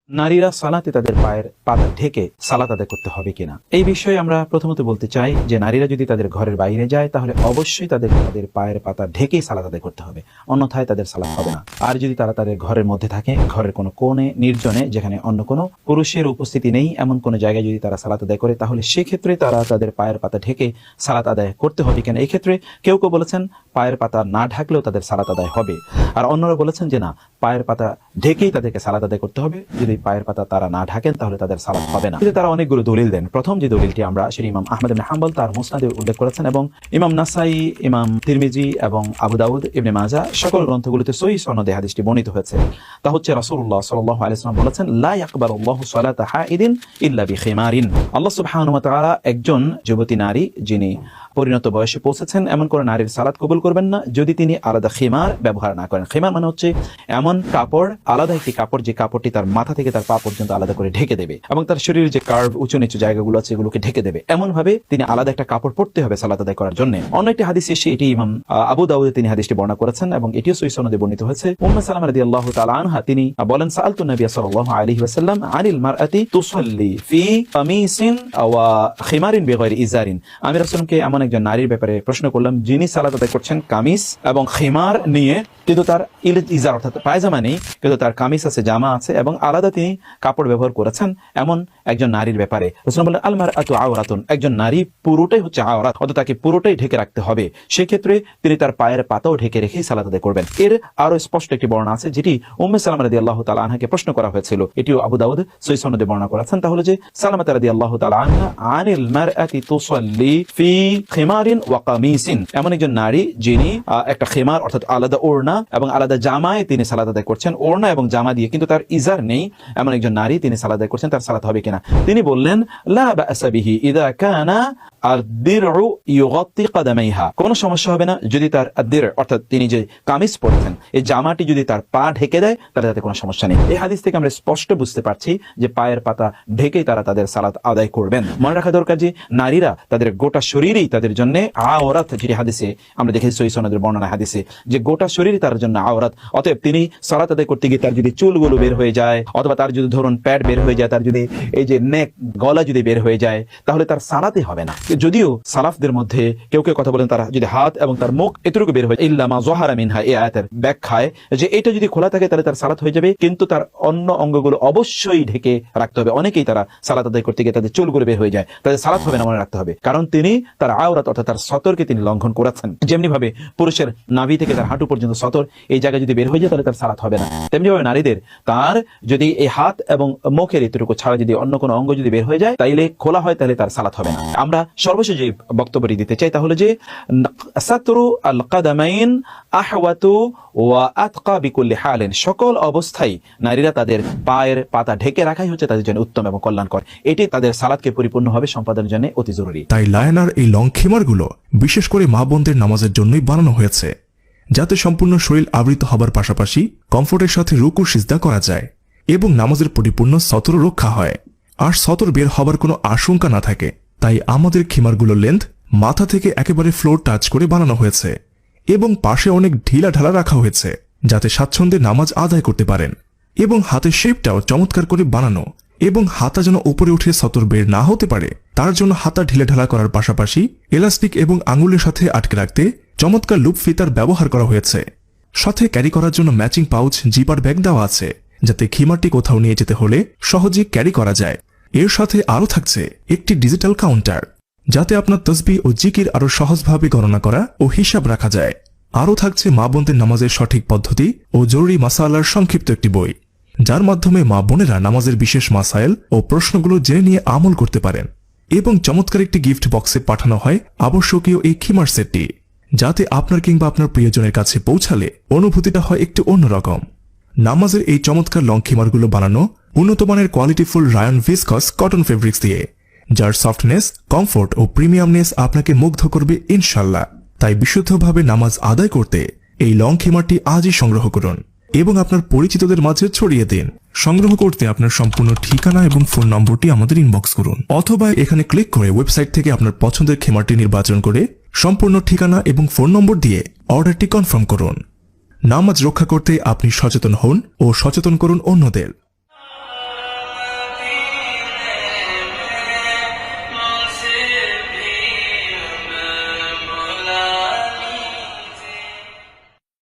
নারীরা সালাতে তাদের পায়ের পাতা ঢেকে সালাত আদায় করতে হবে কিনা, এই বিষয়ে আমরা প্রথমত বলতে চাই যে নারীরা যদি তাদের ঘরের বাইরে যায় তাহলে অবশ্যই তাদের পায়ের পাতা ঢেকেই সালাত আদায় করতে হবে, অন্যথায় তাদের সালাত হবে না। আর যদি তারা তাদের ঘরের মধ্যে থাকে, ঘরের কোনো কোণে নির্জনে যেখানে অন্য কোনো পুরুষের উপস্থিতি নেই এমন কোনো জায়গায় যদি তারা সালাত আদায় করে, তাহলে সেক্ষেত্রে তারা তাদের পায়ের পাতা ঢেকে সালাত আদায় করতে হবে কিনা। এই ক্ষেত্রে কেউ কেউ বলেছেন পায়ের পাতা না ঢাকলেও তাদের সালাত আদায় হবে, আর অন্যরা বলেছেন যে না, পায়ের পাতা ঢেকেই তাদেরকে সালাত আদায় করতে হবে, যদি পায়ের পাতা তারা না ঢাকেন তাহলে তাদের সালাত হবে না। তারা অনেকগুলো দলিল দেন। প্রথম যে দলিলটি আমরা সেটি ইমাম আহমদ ইবনে হাম্বল তার মুসনাদে উল্লেখ করেছেন এবং ইমাম নাসাই, ইমাম তিরমিজি এবং আবু দাউদ, ইবনে মাজাহ সকল গ্রন্থগুলোতে সহিহ সনদে হাদিসটি বর্ণিত হয়েছে। তা হচ্ছে রাসূলুল্লাহ সাল্লাল্লাহু আলাইহি ওয়াসাল্লাম বলেছেন, লা ইয়াকবালুল্লাহু সালাতা হাইদিন ইল্লা বিখিমারিন। আল্লাহ সুবহানাহু ওয়া তাআলা একজন যুবতী নারী যিনি পরিণত বয়সে পৌঁছেছেন এমন কোন নারীর সালাত কবুল করবেন না যদি তিনি আলাদা খিমার ব্যবহার না করেন। খিমার মানে হচ্ছে এমন কাপড়, আলাদা একটি কাপড় যে কাপড়টি তার মাথা থেকে তার পা পর্যন্ত আলাদা করে ঢেকে দেবে এবং তার শরীরের যে কার্ভ, উঁচু নিচু জায়গাগুলো আছে এগুলোকে ঢেকে দেবে, এমন ভাবে তিনি আলাদা একটা কাপড় পরতে হবে সালাত আদায় করার জন্য। অন্য একটি হাদিস এসে এটি ইমাম আবু দাউদে তিনি হাদিসটি বর্ণনা করেছেন এবং এটিও সহিহ সনদে বর্ণিত হয়েছে। উম্মে সালামা রাদিয়াল্লাহু তাআলা আনহা তিনি বলেন, সাআলতু নবী সাল্লাল্লাহু আলাইহি ওয়াসাল্লাম আনিল মারআতি তুসাল্লি ফি কামিসিন ওয়া খিমারিন বিগাইরি ইজারিন। আমি রাসূলকে এমন একজন নারীর ব্যাপারে প্রশ্ন করলাম যিনি সালাত আদায় করছেন কামিজ এবং খিমার নিয়ে, কিন্তু তার ইজার অর্থাৎ পায়জামা নেই, কিন্তু তার কামিজ আছে, জামা আছে এবং আলাদা তিনি কাপড় ব্যবহার করেছেন এমন একজন নারীর ব্যাপারে রাসূল বলেন, আল মারআতু আওরাতুন, একজন নারী পুরোটাই হচ্ছে আওরাত, অর্থাৎ তাকে পুরোটাই ঢেকে রাখতে হবে। সেক্ষেত্রে তিনি তার পায়ের পাতাও ঢেকে রেখেই সালাত আদায় করবেন। এর আরো স্পষ্ট একটি বর্ণনা আছে যেটি উম্মে সালামা রাদিয়াল্লাহু তাআলা আনহাকে প্রশ্ন করা হয়েছিল, এটিও আবু দাউদ সহিহ সনদে বর্ণনা করেছেন। তাহলে যে সালামা রাদিয়াল্লাহু তাআলা আনহা আনিল মারআতি তুসাল্লি ফি খিমারিন ওয়া কামিসিন, এমন একজন নারী যিনি একটা খিমার অর্থাৎ আলাদা ওড়না এবং আলাদা জামায় তিনি সালাত আদায় করছেন, ওড়না এবং জামা দিয়ে, কিন্তু তার ইজার নেই, এমন একজন নারী তিনি সালাত আদায় করছেন, তার সালাত হবে কিনা? তিনি বললেন, লা বা'সা বিহি ইযা কানা আদ-দিরউ ইউগাত্তি কাদামাইহা, কোনো সমস্যা হবে না যদি তার আদ-দির অর্থাৎ তিনি যে কামিজ পরছেন এই জামাটি যদি তার পা ঢেকে দেয় তাহলে তাতে কোনো সমস্যা নেই। এই হাদিস থেকে আমরা স্পষ্ট বুঝতে পারছি যে পায়ের পাতা ঢেকেই তারা তাদের সালাত আদায় করবেন। মনে রাখা দরকার যে নারীরা তাদের গোটা শরীরেই তাদের জন্য আওরাত, যেটি হাদিসে আমরা দেখি সহিহ সনদের বর্ণনা হাদিসে যে গোটা শরীরই তার জন্য আওরাত। অতএব তিনি সালাত আদায় করতে গিয়ে তার যদি চুলগুলো বের হয়ে যায় অথবা তার যদি ধরুন প্যাড বের হয়ে যায়, তার যদি এই যে নেক গলা যদি বের হয়ে যায় তাহলে তার সালাতে হবে না। যদিও সালাফদের মধ্যে কেউ কেউ কথা বলেন তারা যদি হাত এবং তার মুখ এতটুকু বের হয়ে ইল্লা মা যাহারা মিনহা, এই আয়াতের ব্যাখ্যায় যে এটা যদি খোলা থাকে তাহলে তার সালাত হয়ে যাবে, কিন্তু তার অন্য অঙ্গগুলো অবশ্যই ঢেকে রাখতে হবে। অনেকেই তারা সালাত আদায় করতে গিয়ে তাদের চুলগুলো বের হয়ে যায়, তাদের সালাত হবে না, মনে রাখতে হবে, কারণ তিনি তার আওরাত অর্থাৎ তার সতরকে তিনি লঙ্ঘন করেছেন। যেমনি ভাবে পুরুষের নাভি থেকে তার হাঁটু পর্যন্ত সতর এই জায়গায় যদি বের হয়ে যায় তাহলে তার সালাত হবে না, তেমনি ভাবে নারীদের তার যদি এই হাত এবং মুখের এতটুকু ছাড়া যদি অন্য কোনো অঙ্গ যদি বের হয়ে যায় তাইলে খোলা হয় তাহলে তার সালাত হবে না। আমরা সর্বশেষ যে বক্তব্যটি দিতে চাই তাহলে যে সাতরু আল কাদামাইন আহওয়াতু ওয়া আতকা বিকুল্লি হালিন, সকল অবস্থায় নারীরা তাদের পায়ের পাতা ঢেকে রাখাই হচ্ছে তাদের জন্য উত্তম এবং কল্যাণকর। এটি তাদের সালাতকে পরিপূর্ণভাবে সম্পাদনের জন্য অতি জরুরি। তাই লায়নার এই লং খিমারগুলো বিশেষ করে মা বোনদের নামাজের জন্যই বানানো হয়েছে, যাতে সম্পূর্ণ শরীর আবৃত হবার পাশাপাশি কমফোর্টের সাথে রুকু সিজদা করা যায় এবং নামাজের পরিপূর্ণ সতর রক্ষা হয় আর সতর বের হবার কোনো আশঙ্কা না থাকে। তাই আমাদের খিমারগুলোর লেন্থ মাথা থেকে একেবারে ফ্লোর টাচ করে বানানো হয়েছে এবং পাশে অনেক ঢিলা ঢালা রাখা হয়েছে যাতে স্বাচ্ছন্দ্যে নামাজ আদায় করতে পারেন, এবং হাতের শেপটাও চমৎকার করে বানানো এবং হাতা যেন উপরে উঠে সতর বের না হতে পারে তার জন্য হাতা ঢিলে ঢালা করার পাশাপাশি এলাস্টিক এবং আঙুলের সাথে আটকে রাখতে চমৎকার লুপ ফিতার ব্যবহার করা হয়েছে। সাথে ক্যারি করার জন্য ম্যাচিং পাউচ, জিপার ব্যাগ দেওয়া আছে যাতে খিমারটি কোথাও নিয়ে যেতে হলে সহজে ক্যারি করা যায়। এর সাথে আরও থাকছে একটি ডিজিটাল কাউন্টার যাতে আপনার তসবিহ ও জিকির আরো সহজভাবে গণনা করা ও হিসাব রাখা যায়। আরও থাকছে মা বোনদের নামাজের সঠিক পদ্ধতি ও জরুরি মাসালার সংক্ষিপ্ত একটি বই, যার মাধ্যমে মা বোনেরা নামাজের বিশেষ মাসাইল ও প্রশ্নগুলো জেনে নিয়ে আমল করতে পারেন। এবং চমৎকার একটি গিফট বক্সে পাঠানো হয় আবশ্যকীয় এই খিমার সেটটি, যাতে আপনার কিংবা আপনার প্রিয়জনের কাছে পৌঁছালে অনুভূতিটা হয় একটু অন্যরকম। নামাজের এই চমৎকার লং খিমারগুলো বানানো উন্নতমানের কোয়ালিটিফুল রায়ন ভিসকস কটন ফেব্রিক্স দিয়ে, যার সফটনেস, কমফোর্ট ও প্রিমিয়ামনেস আপনাকে মুগ্ধ করবে ইনশাল্লাহ। তাই বিশুদ্ধভাবে নামাজ আদায় করতে এই লং খিমারটি আজই সংগ্রহ করুন এবং আপনার পরিচিতদের মাঝে ছড়িয়ে দিন। সংগ্রহ করতে আপনার সম্পূর্ণ ঠিকানা এবং ফোন নম্বরটি আমাদের ইনবক্স করুন, অথবা এখানে ক্লিক করে ওয়েবসাইট থেকে আপনার পছন্দের খিমারটি নির্বাচন করে সম্পূর্ণ ঠিকানা এবং ফোন নম্বর দিয়ে অর্ডারটি কনফার্ম করুন। নামাজ রক্ষা করতে আপনি সচেতন হন ও সচেতন করুন অন্যদের।